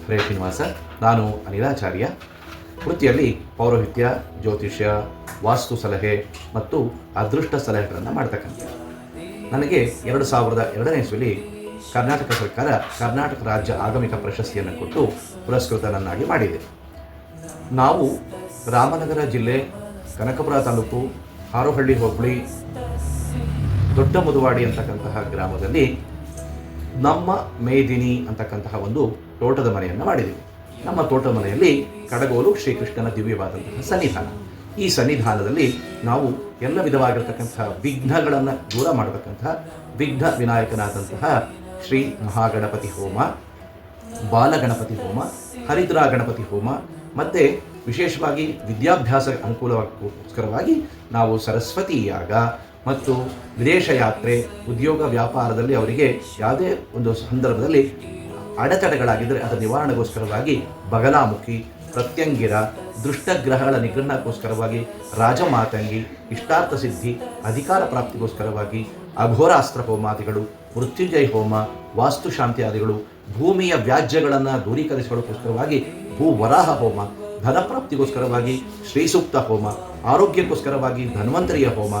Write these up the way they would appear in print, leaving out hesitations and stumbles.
ಹರೇ ಶ್ರೀನಿವಾಸ. ನಾನು ಅನಿಲಾಚಾರ್ಯ. ವೃತ್ತಿಯಲ್ಲಿ ಪೌರೋಹಿತ್ಯ, ಜ್ಯೋತಿಷ್ಯ, ವಾಸ್ತು ಸಲಹೆ ಮತ್ತು ಅದೃಷ್ಟ ಸಲಹೆಗಳನ್ನು ಮಾಡ್ತಕ್ಕಂಥ. ನನಗೆ 2002ನೇ ಇಸ್ವಿಯಲ್ಲಿ ಕರ್ನಾಟಕ ಸರ್ಕಾರ ಕರ್ನಾಟಕ ರಾಜ್ಯ ಆಗಮಿಕ ಪ್ರಶಸ್ತಿಯನ್ನು ಕೊಟ್ಟು ಪುರಸ್ಕೃತನನ್ನಾಗಿ ಮಾಡಿದೆ. ನಾವು ರಾಮನಗರ ಜಿಲ್ಲೆ, ಕನಕಪುರ ತಾಲೂಕು, ಹಾರೋಹಳ್ಳಿ ಹೋಬಳಿ, ದೊಡ್ಡ ಮುದುವಾಡಿ ಅಂತಕ್ಕಂತಹ ಗ್ರಾಮದಲ್ಲಿ ನಮ್ಮ ಮೇದಿನಿ ಅಂತಕ್ಕಂತಹ ಒಂದು ತೋಟದ ಮನೆಯನ್ನು ಮಾಡಿದ್ದೀವಿ. ನಮ್ಮ ತೋಟದ ಮನೆಯಲ್ಲಿ ಕಡಗೋಲು ಶ್ರೀಕೃಷ್ಣನ ದಿವ್ಯವಾದಂತಹ ಸನ್ನಿಧಾನ. ಈ ಸನ್ನಿಧಾನದಲ್ಲಿ ನಾವು ಎಲ್ಲ ವಿಧವಾಗಿರತಕ್ಕಂತಹ ವಿಘ್ನಗಳನ್ನು ದೂರ ಮಾಡತಕ್ಕಂತಹ ವಿಘ್ನ ವಿನಾಯಕನಾದಂತಹ ಶ್ರೀ ಮಹಾಗಣಪತಿ ಹೋಮ, ಬಾಲಗಣಪತಿ ಹೋಮ, ಹರಿದ್ರಾ ಗಣಪತಿ ಹೋಮ ಮತ್ತು ವಿಶೇಷವಾಗಿ ವಿದ್ಯಾಭ್ಯಾಸ ಅನುಕೂಲಕ್ಕೋಸ್ಕರವಾಗಿ ನಾವು ಸರಸ್ವತಿ ಯಾಗ ಮತ್ತು ವಿದೇಶ ಯಾತ್ರೆ, ಉದ್ಯೋಗ ವ್ಯಾಪಾರದಲ್ಲಿ ಅವರಿಗೆ ಯಾವುದೇ ಒಂದು ಸಂದರ್ಭದಲ್ಲಿ ಅಡೆತಡೆಗಳಾಗಿದ್ದರೆ ಅದರ ನಿವಾರಣೆಗೋಸ್ಕರವಾಗಿ ಬಗಲಾಮುಖಿ, ಪ್ರತ್ಯಂಗಿರ, ದುಷ್ಟಗ್ರಹಗಳ ನಿಗ್ರಹಕ್ಕೋಸ್ಕರವಾಗಿ ರಾಜಮಾತಂಗಿ, ಇಷ್ಟಾರ್ಥ ಸಿದ್ಧಿ, ಅಧಿಕಾರ ಪ್ರಾಪ್ತಿಗೋಸ್ಕರವಾಗಿ ಅಘೋರಾಸ್ತ್ರ ಹೋಮಾದಿಗಳು, ಮೃತ್ಯುಂಜಯ ಹೋಮ, ವಾಸ್ತುಶಾಂತಿಯಾದಿಗಳು, ಭೂಮಿಯ ವ್ಯಾಜ್ಯಗಳನ್ನು ದೂರೀಕರಿಸಿಕೊಳ್ಳೋಕ್ಕೋಸ್ಕರವಾಗಿ ಭೂವರಾಹ ಹೋಮ, ಧನಪ್ರಾಪ್ತಿಗೋಸ್ಕರವಾಗಿ ಶ್ರೀಸೂಕ್ತ ಹೋಮ, ಆರೋಗ್ಯಕ್ಕೋಸ್ಕರವಾಗಿ ಧನ್ವಂತರಿಯ ಹೋಮ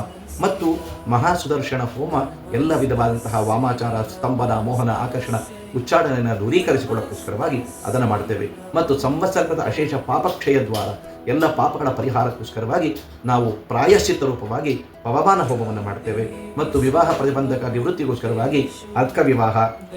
ಮತ್ತು ಮಹಾಸುದರ್ಶನ ಹೋಮ, ಎಲ್ಲ ವಿಧವಾದಂತಹ ವಾಮಾಚಾರ, ಸ್ತಂಭನ, ಮೋಹನ, ಆಕರ್ಷಣ, ಉಚ್ಚಾಟನೆಯನ್ನು ದೂರೀಕರಿಸಿಕೊಳ್ಳೋಕ್ಕೋಸ್ಕರವಾಗಿ ಅದನ್ನು ಮಾಡ್ತೇವೆ. ಮತ್ತು ಸಂವತ್ಸರದ ಅಶೇಷ ಪಾಪಕ್ಷಯ ದ್ವಾರ, ಎಲ್ಲ ಪಾಪಗಳ ಪರಿಹಾರಕ್ಕೋಸ್ಕರವಾಗಿ ನಾವು ಪ್ರಾಯಶ್ಚಿತ್ತ ರೂಪವಾಗಿ ಪವಮಾನ ಹೋಮವನ್ನು ಮಾಡ್ತೇವೆ. ಮತ್ತು ವಿವಾಹ ಪ್ರತಿಬಂಧಕ ನಿವೃತ್ತಿಗೋಸ್ಕರವಾಗಿ ಅರ್ಕ ವಿವಾಹ,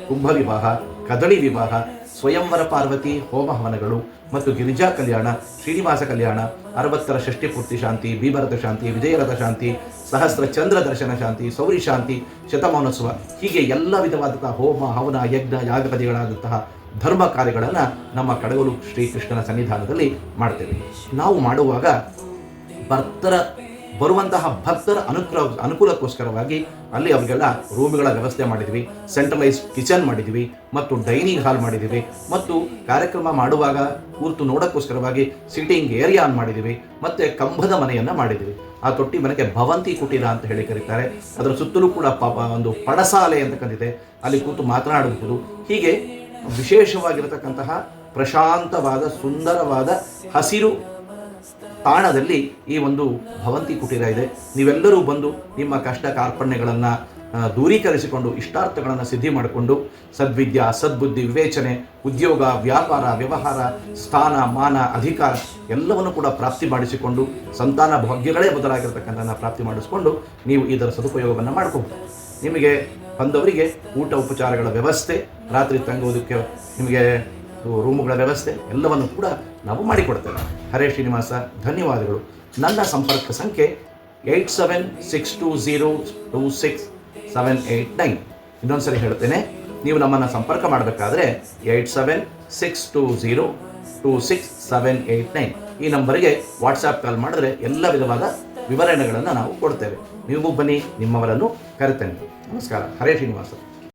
ಕುಂಭ ವಿವಾಹ, ಕದಳಿ ವಿವಾಹ, ಸ್ವಯಂವರ ಪಾರ್ವತಿ ಹೋಮ ಹವನಗಳು ಮತ್ತು ಗಿರಿಜಾ ಕಲ್ಯಾಣ, ಶ್ರೀನಿವಾಸ ಕಲ್ಯಾಣ, 60ರ ಷಷ್ಠಿ ಪೂರ್ತಿ ಶಾಂತಿ, ಬೀಭರತ ಶಾಂತಿ, ವಿಜಯರಥ ಶಾಂತಿ, ಸಹಸ್ರ ಚಂದ್ರ ದರ್ಶನ ಶಾಂತಿ, ಸೌರಿ ಶಾಂತಿ, ಶತಮಾನೋತ್ಸವ, ಹೀಗೆ ಎಲ್ಲ ವಿಧವಾದಂತಹ ಹೋಮ ಹವನ ಯಜ್ಞ ಯಾಗಪದಿಗಳಾದಂತಹ ಧರ್ಮ ಕಾರ್ಯಗಳನ್ನು ನಮ್ಮ ಕಡಗೋಲು ಶ್ರೀಕೃಷ್ಣನ ಸನ್ನಿಧಾನದಲ್ಲಿ ಮಾಡ್ತೇವೆ. ನಾವು ಮಾಡುವಾಗ ಬರುವಂತಹ ಭಕ್ತರ ಅನುಕೂಲಕ್ಕೋಸ್ಕರವಾಗಿ ಅಲ್ಲಿ ಅವರಿಗೆಲ್ಲ ರೂಮ್ಗಳ ವ್ಯವಸ್ಥೆ ಮಾಡಿದ್ವಿ, ಸೆಂಟ್ರಲೈಸ್ ಕಿಚನ್ ಮಾಡಿದ್ವಿ ಮತ್ತು ಡೈನಿಂಗ್ ಹಾಲ್ ಮಾಡಿದ್ದೀವಿ ಮತ್ತು ಕಾರ್ಯಕ್ರಮ ಮಾಡುವಾಗ ಕೂರ್ತು ನೋಡೋಕ್ಕೋಸ್ಕರವಾಗಿ ಸಿಟಿಂಗ್ ಏರಿಯಾ ಮಾಡಿದ್ದೀವಿ ಮತ್ತು ಕಂಬದ ಮನೆಯನ್ನು ಮಾಡಿದ್ದೀವಿ. ಆ ತೊಟ್ಟಿ ಮನೆಗೆ ಭವಂತಿ ಕುಟೀರ ಅಂತ ಹೇಳಿ ಕರೀತಾರೆ. ಅದರ ಸುತ್ತಲೂ ಕೂಡ ಒಂದು ಪಡಸಾಲೆ ಅಂತಕ್ಕಂತಿದೆ, ಅಲ್ಲಿ ಕೂತು ಮಾತನಾಡಬಹುದು. ಹೀಗೆ ವಿಶೇಷವಾಗಿರತಕ್ಕಂತಹ ಪ್ರಶಾಂತವಾದ ಸುಂದರವಾದ ಹಸಿರು ತಾಣದಲ್ಲಿ ಈ ಒಂದು ಭವಂತಿ ಕುಟೀರ ಇದೆ. ನೀವೆಲ್ಲರೂ ಬಂದು ನಿಮ್ಮ ಕಷ್ಟ ಕಾರ್ಪಣ್ಯಗಳನ್ನು ದೂರೀಕರಿಸಿಕೊಂಡು ಇಷ್ಟಾರ್ಥಗಳನ್ನು ಸಿದ್ಧಿ ಮಾಡಿಕೊಂಡು ಸದ್ವಿದ್ಯಾ, ಸದ್ಬುದ್ಧಿ, ವಿವೇಚನೆ, ಉದ್ಯೋಗ, ವ್ಯಾಪಾರ, ವ್ಯವಹಾರ, ಸ್ಥಾನ, ಮಾನ, ಅಧಿಕಾರ ಎಲ್ಲವನ್ನು ಕೂಡ ಪ್ರಾಪ್ತಿ ಮಾಡಿಸಿಕೊಂಡು ಸಂತಾನ ಭಾಗ್ಯಗಳೇ ಬದಲಾಗಿರ್ತಕ್ಕಂಥ ಪ್ರಾಪ್ತಿ ಮಾಡಿಸಿಕೊಂಡು ನೀವು ಇದರ ಸದುಪಯೋಗವನ್ನು ಮಾಡ್ಕೋಬಹುದು. ನಿಮಗೆ ಬಂದವರಿಗೆ ಊಟ ಉಪಚಾರಗಳ ವ್ಯವಸ್ಥೆ, ರಾತ್ರಿ ತಂಗುವುದಕ್ಕೆ ನಿಮಗೆ ರೂಮುಗಳ ವ್ಯವಸ್ಥೆ ಎಲ್ಲವನ್ನು ಕೂಡ ನಾವು ಮಾಡಿಕೊಡ್ತೇವೆ. ಹರೇ ಶ್ರೀನಿವಾಸ, ಧನ್ಯವಾದಗಳು. ನನ್ನ ಸಂಪರ್ಕ ಸಂಖ್ಯೆ 8762026789. ಇನ್ನೊಂದು ಸರಿ ಹೇಳ್ತೇನೆ, ನೀವು ನಮ್ಮನ್ನು ಸಂಪರ್ಕ ಮಾಡಬೇಕಾದ್ರೆ 8762026789 ಈ ನಂಬರಿಗೆ ವಾಟ್ಸಾಪ್ ಕಾಲ್ ಮಾಡಿದ್ರೆ ಎಲ್ಲ ವಿಧವಾದ ವಿವರಣೆಗಳನ್ನು ನಾವು ಕೊಡ್ತೇವೆ. ನೀವು ಬನ್ನಿ, ನಿಮ್ಮವರನ್ನು ಕರೆತೇನೆ. ನಮಸ್ಕಾರ. ಹರೇ ಶ್ರೀನಿವಾಸ.